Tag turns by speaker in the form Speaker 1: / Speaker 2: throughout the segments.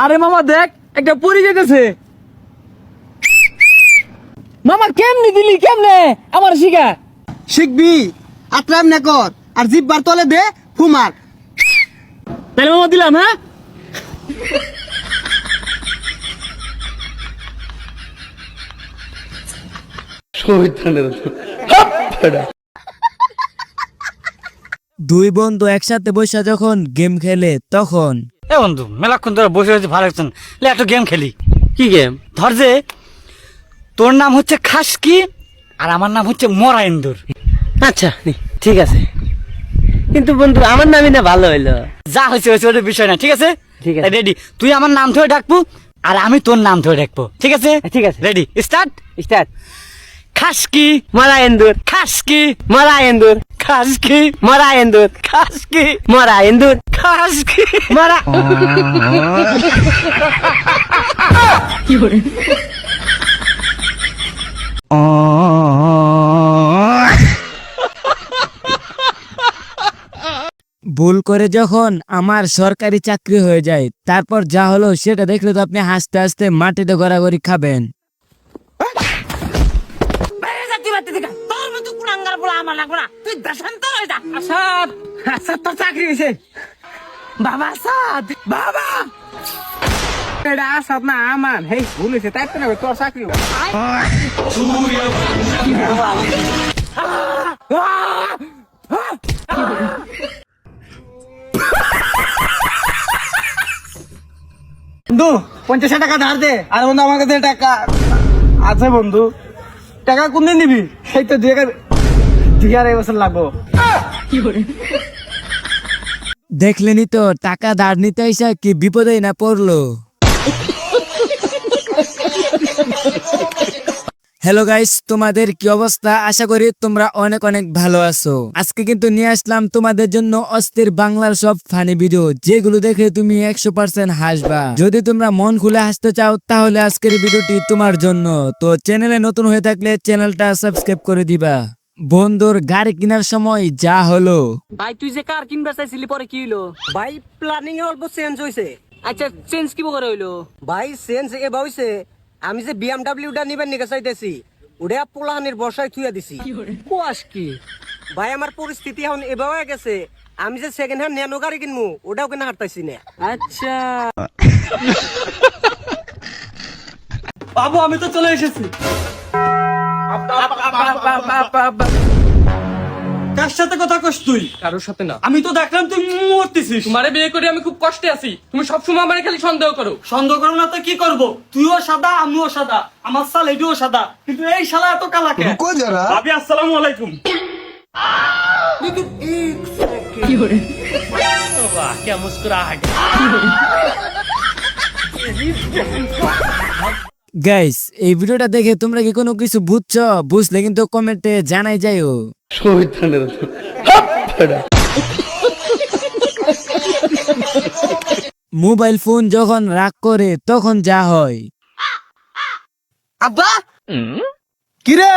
Speaker 1: আরে মামা দেখ একটা পরি যেতেছে। মামা কেমনে দিলি কেমনে আমার শিখা।
Speaker 2: শিখবি আত্রাম না কর আর জিব্বার তলে দে ফুমার।
Speaker 1: তাহলে মামা দিলাম হ্যাঁ।
Speaker 3: দুই বন্ধু একসাথে বসে যখন গেম খেলে তখন
Speaker 4: এ বন্ধু মেলাক্ষণ ধরে বসে হয়েছে ভালো লাগছে না। লে একটা গেম খেলি।
Speaker 1: কি গেম?
Speaker 4: ধর যে তোর নাম হচ্ছে খাসকি আর আমার নাম হচ্ছে মরা ইন্দুর।
Speaker 1: আচ্ছা ঠিক আছে, কিন্তু বন্ধু আমার নামই না ভালো হইলো।
Speaker 4: যা হয়েছে হয়েছে ওটা বিষয় না, ঠিক আছে?
Speaker 1: ঠিক আছে।
Speaker 4: রেডি? তুই আমার নাম ধরে ডাকবো আর আমি তোর নাম ধরে ডাকবো, ঠিক আছে?
Speaker 1: ঠিক আছে।
Speaker 4: Ready start.
Speaker 1: স্টার্ট।
Speaker 4: খাসকি
Speaker 1: মরা এন্দুর,
Speaker 4: খাসকি
Speaker 1: মরা এন্দুর,
Speaker 4: খাসকি
Speaker 1: মরা এন্দুর,
Speaker 4: খাসকি
Speaker 1: মরা এন্দুর,
Speaker 4: খাসকি
Speaker 1: মরা।
Speaker 3: ভুল করে যখন আমার সরকারি চাকরি হয়ে যায় তারপর যা হলো সেটা দেখলে তো আপনি হাসতে হাসতে মাটিতে গড়াগড়ি খাবেন।
Speaker 1: আসাদ, আসাদ তোর চাকরি হয়েছে। বাবা আসাদ, বাবা। এটা আসাদ না আমান, হেই ভুল হয়েছে তাই তো না তোর চাকরি হবে।
Speaker 2: বন্ধু 50 টাকা ধার দে। আর বন্ধু আমার কাছে টাকা আছে বন্ধু। টাকা কোন দিন নিবি? এই তো 2 বছর লাগবো।
Speaker 3: দেখলেনি তো টাকা ধার নিতে আইসা কি বিপদেই না পড়লো। হ্যালো গাইস, তোমাদের কি অবস্থা? আশা করি তোমরা অনেক অনেক ভালো আছো। আজকে কিন্তু নিয়ে আসলাম তোমাদের জন্য অস্থির বাংলার সব ফানি ভিডিও, যেগুলো দেখে তুমি 100% হাসবা। যদি তোমরা মন খুলে হাসতে চাও তাহলে আজকের ভিডিওটি তোমার জন্য। তো চ্যানেলে নতুন হয়ে থাকলে চ্যানেলটা সাবস্ক্রাইব করে দিবা। বন্ধুর গাড়ি কেনার সময় যা হলো।
Speaker 1: ভাই তুই যে কার কিনবে চাইছিলি পরে কি হইলো?
Speaker 2: ভাই প্ল্যানিং এ অল্প চেঞ্জ হইছে।
Speaker 1: আচ্ছা চেঞ্জ কি করে হইলো?
Speaker 2: ভাই চেঞ্জ এবার হইছে, আমি যে বিএমডব্লিউটা নিবেন নিকে চাইতেছি ওটা পোলাহানির বর্ষায় থুইয়া দিছি।
Speaker 1: কোয়াস কি?
Speaker 2: ভাই আমার পরিস্থিতি এখন এবার হয়ে গেছে, আমি যে সেকেন্ড হ্যান্ড ন্যানো গাড়ি কিনবো ওটাও কিনা হারতাইছি না।
Speaker 1: আচ্ছা
Speaker 4: বাবু আমি তো চলে এসেছি। কার সাথে কথা কস তুই?
Speaker 5: কারোর সাথে না।
Speaker 4: আমি তো দেখলাম তুই মরতেছিস।
Speaker 5: তোমারে বিয়ে করে আমি খুব কষ্টে আছি, তুমি সবসময় আমার খালি সন্দেহ করো।
Speaker 4: সন্দেহ করো না তো কি করবো? তুইও সাদা আমিও সাদা, আমার সাল এটিও সাদা, কিন্তু এই শালা এত কালা কেন? ভাবি আসসালামু আলাইকুম।
Speaker 5: क्या मुस्कुराहट।
Speaker 3: গাইস এই ভিডিওটা দেখে তোমরা কি কোনো কিছু বুঝছো? বুঝলে কিন্তু কমেন্টে জানাই যাইও। মোবাইল ফোন যখন রাগ করে তখন যা হয়।
Speaker 2: আব্বা কিরে?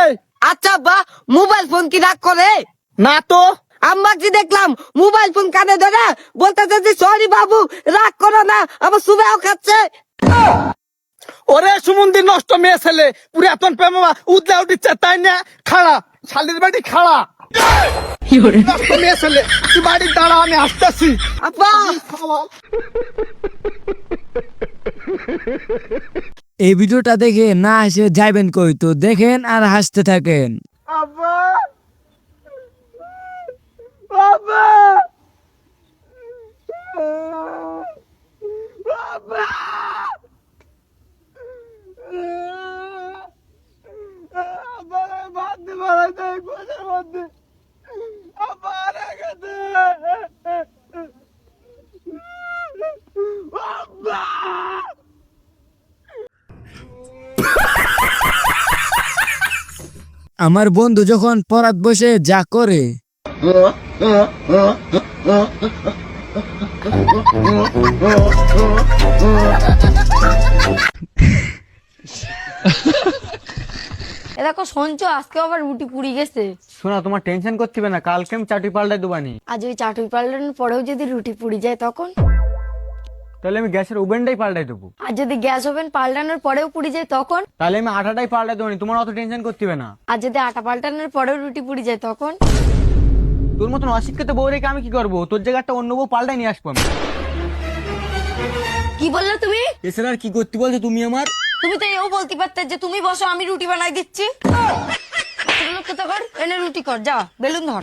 Speaker 2: আচ্ছা আব্বা, মোবাইল ফোন কি রাগ করে? না তো। আম্মা কি দেখলাম মোবাইল ফোন কানে ধরে বলতেছে যে সরি বাবু রাগ করো না, আবার সুবেও খাচ্ছে। ওরে সুমন্দির নষ্ট মেয়ে ছেলে, পুরো এতন প্রেমা উদলা উঠিচ্ছে তাই না? খাড়া শালির বাড়ি খাড়া নষ্ট মেয়ে ছেলে, তুই বাড়ি দাঁড়া আমি আসতেছি। আব্বা
Speaker 3: এই ভিডিওটা দেখে না হেসে যাইবেন কই? তো দেখেন আর হাসতে থাকেন।
Speaker 2: আব্বা বাবা বাবা আবার বাদ দে মারা দে গোজের মধ্যে আবার আগাতে বাবা।
Speaker 3: আমার বন্ধু যখন পরাত বসে যা করে।
Speaker 6: এ দেখো শুনছো, আজকে আবার রুটি পুড়ি গেছে।
Speaker 1: শোনা তোমার টেনশন করতে হবে না, কালকে আমি চাটি পাল্টাই দেবানি।
Speaker 6: আজ ওই চাটুই পাল্টানোর পরেও যদি রুটি পুড়ি যায় তখন?
Speaker 1: তাহলে আমি গ্যাসের ওভেনটাই পাল্টাই দেবো।
Speaker 6: আর যদি গ্যাস ওভেন পাল্টানোর পরেও পুড়ে যায় তখন?
Speaker 1: তাহলে আমি আটাটাই পাল্টাই দেবো, তোমার অত টেনশন করতে হবে না।
Speaker 6: আর যদি আটা পাল্টানোর পরেও রুটি পুড়ে যায় তখন?
Speaker 1: তোর মতন অশিক্ষিত বউ রেখে আমি কি করবো? তোর জায়গাটা অন্য বউ পাল্টাই নিয়ে আসবো আমি।
Speaker 6: কি বললে তুমি?
Speaker 1: এছাড়া আর কি করতে বলছো তুমি আমার?
Speaker 6: তুমি তো এও বলতে পারতে যে তুমি বসো আমি রুটি বানাই দিচ্ছি। এনে রুটি কর, যা বেলুন ধর।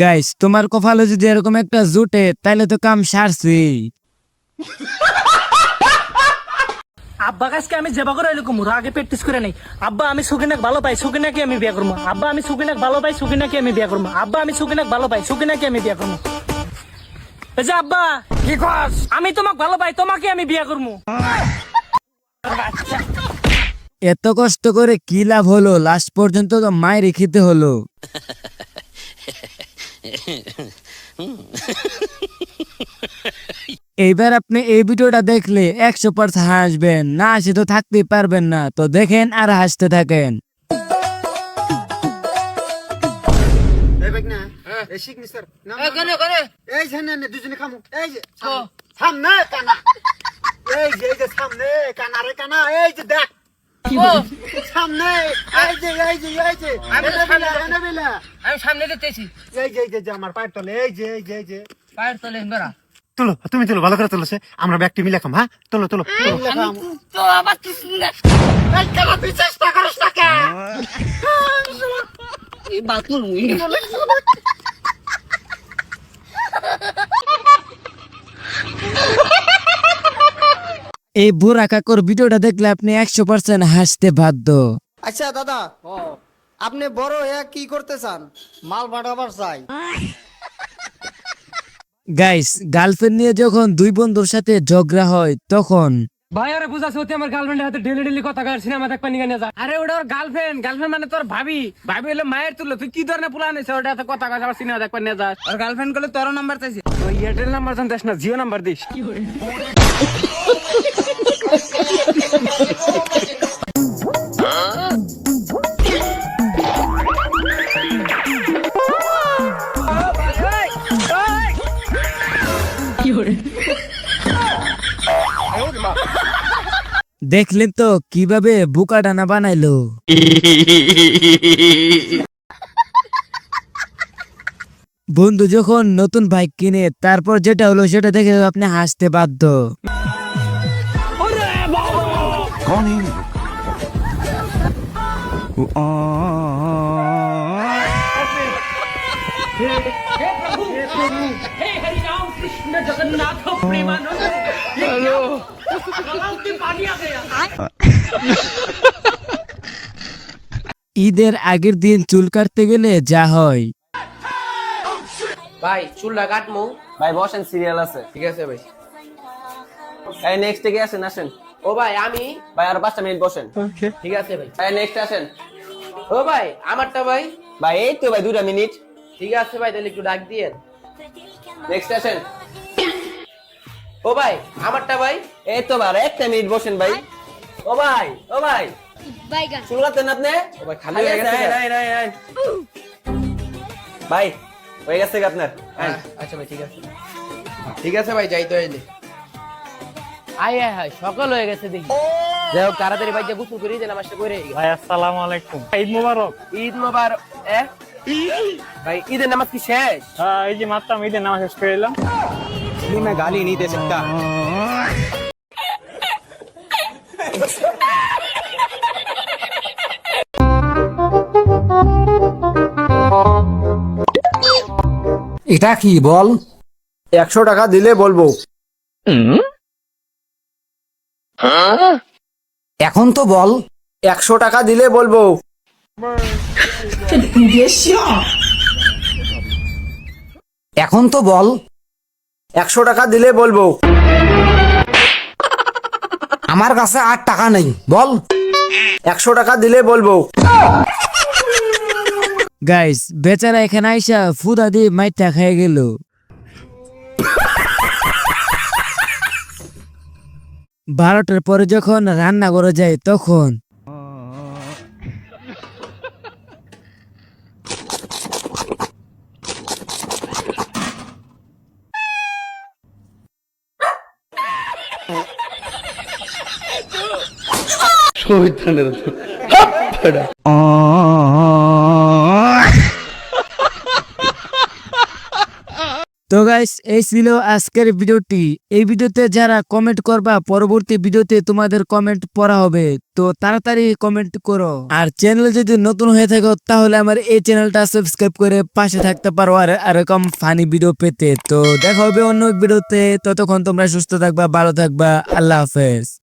Speaker 3: গাইস তোমার কপালে যদি এরকম একটা জুটে তাহলে তো কাম সারছি।
Speaker 4: আব্বা কাছকে আমি যেবা করে এরকম আগে প্র্যাকটিস করে নেই। আব্বা আমি সুকিনাক ভালো পাই, সুকিনাকে আমি বিয়ে করবো। আব্বা আমি সুকিনাক ভালো পাই, সুকিনাকে আমি বিয়ে করবো। আব্বা আমি সুকিনাক ভালো পাই, সুকিনাকে আমি বিয়ে করবো। এই যে আব্বা কি কস? আমি তোমাকে ভালো পাই, তোমাকে আমি বিয়ে করবো।
Speaker 3: এত কষ্ট করে কি লাভ হলো? লাস্ট পর্যন্ত তো মায়ের খেতে হলো। এইবার আপনি এই ভিডিওটা দেখলে 100% হাসবেন, না হাসে তো থাকতেই পারবেন না। তো দেখেন আর হাসতে থাকেন।
Speaker 2: আমি সামনে দেখতেছি।
Speaker 7: আমার পায়ের তলে এই যে
Speaker 2: পায়ের তলে বেড়া।
Speaker 7: তোলো, তুমি তোলো, ভালো করে তোলো। আমরা ব্যাগটি মিলে খাম। হ্যাঁ, তোলো তোলো।
Speaker 2: তো আবার কিছু না।
Speaker 7: চেষ্টা করিস না কে?
Speaker 2: এই বাতুল মুই।
Speaker 3: এই বুড়া কাকুর ভিডিওটা দেখলে আপনি 100% হাসতে বাধ্য।
Speaker 2: আচ্ছা দাদা, আপনি বড় হয়ে কি করতে চান? মাল পাঠাবার চাই।
Speaker 3: গাইস গার্লফ্রেন্ড নিয়ে যখন দুই বন্ধুর সাথে ঝগড়া হয় তখন
Speaker 5: ভাই আরে বুঝাছে হতে আমার গার্লফ্রেন্ডের হাতে ডেলি ডেলি কথা কয় সিনেমা দেখবা নিয়ে যা। আরে ওটা ওর গার্লফ্রেন্ড, গার্লফ্রেন্ড মানে তোর ভাবি। ভাবি হলে মায়ের তুলো। তুই কি ধরনের প্ল্যান আছে ওটা হাতে কথা কয় আবার সিনেমা দেখবা নিয়ে যা?
Speaker 1: আর গার্লফ্রেন্ড করলে তোর নাম্বার চাইছি। ওই এয়ারটেল নাম্বার জানতেস না, জিও নাম্বার দিস।
Speaker 3: দেখলেন তো কিভাবে বুকা ডানা বানাইলো। বন্ধু যখন নতুন বাইক কিনে তারপর যেটা হলো সেটা দেখে আপনি হাসতে বাধ্য।
Speaker 4: हे हरि राम कृष्ण जगन्नाथ प्रेमानंद। हेलो पानी आ गया।
Speaker 3: ঈদের আগের দিন চুল কাটতে গেলে যা হয়।
Speaker 2: ভাই চুলটা কাটমু।
Speaker 1: ভাই বসেন, সিরিয়াল আছে।
Speaker 2: ঠিক আছে ভাই।
Speaker 1: এই নেক্সট কে আসেন আসেন।
Speaker 2: ও ভাই আমি।
Speaker 1: ভাই আর 5টা মিনিট বসেন।
Speaker 2: ঠিক আছে ভাই।
Speaker 1: ভাই নেক্সট আসেন।
Speaker 2: ও ভাই আমারটা ভাই।
Speaker 1: ভাই এই তো ভাই 2টা মিনিট।
Speaker 2: ঠিক আছে ভাই, তাহলে একটু ডাক দিয়েন।
Speaker 1: নেক্সট আসেন।
Speaker 2: ও ভাই আমারটা ভাই।
Speaker 1: এই তো ভাই 1টা মিনিট বসেন ভাই। ও ভাই চুল কাটতেন আপনি?
Speaker 2: ও ভাই খালি হয়ে গেছে।
Speaker 1: ভাই হয়ে গেছে কি আপনার?
Speaker 2: আচ্ছা ভাই ঠিক আছে। ঠিক আছে ভাই, যাই তো এলে। আয় আয় হায়, সকাল হয়ে গেছে দেখি। যাই হোক তাড়াতাড়ি ভাই যে গোসল করি যে নামাজটা করে।
Speaker 4: ভাই আসসালামু আলাইকুম, ঈদ মোবারক।
Speaker 2: ঈদ মোবারক। ভাই ঈদের নামাজ কি শেষ?
Speaker 4: এই যে মাত্র আমি ঈদের নামাজ শেষ করে এলাম।
Speaker 1: मैं गाली नहीं दे सकता।
Speaker 8: এটা কি বল?
Speaker 7: 100 টাকা দিলে বলবো।
Speaker 8: এখন তো বল।
Speaker 7: 100 টাকা দিলে বলবো।
Speaker 8: এখন তো বল।
Speaker 7: 100 টাকা দিলে বলবো।
Speaker 8: আমার কাছে 8 টাকা নেই, বল।
Speaker 7: 100 টাকা দিলে বলবো।
Speaker 3: গাইস বেচারা এখানে আইসা ফুদা দিয়ে মাইটা খেয়ে গেল। 12টার পরে যখন রান্না করে যায় তখন তো গাইস এই ছিল আজকের ভিডিওটি। এই ভিডিওতে যারা কমেন্ট করবা পরবর্তী ভিডিওতে তোমাদের কমেন্ট পড়া হবে, তো তাড়াতাড়ি কমেন্ট করো। আর চ্যানেল যদি নতুন হয়ে থাকো তাহলে আমার এই চ্যানেলটা সাবস্ক্রাইব করে পাশে থাকতে পারো আর এরকম ফানি ভিডিও পেতে। তো দেখা হবে অন্য এক ভিডিওতে, ততক্ষণ তোমরা সুস্থ থাকবা, ভালো থাকবা, আল্লাহ হাফেজ।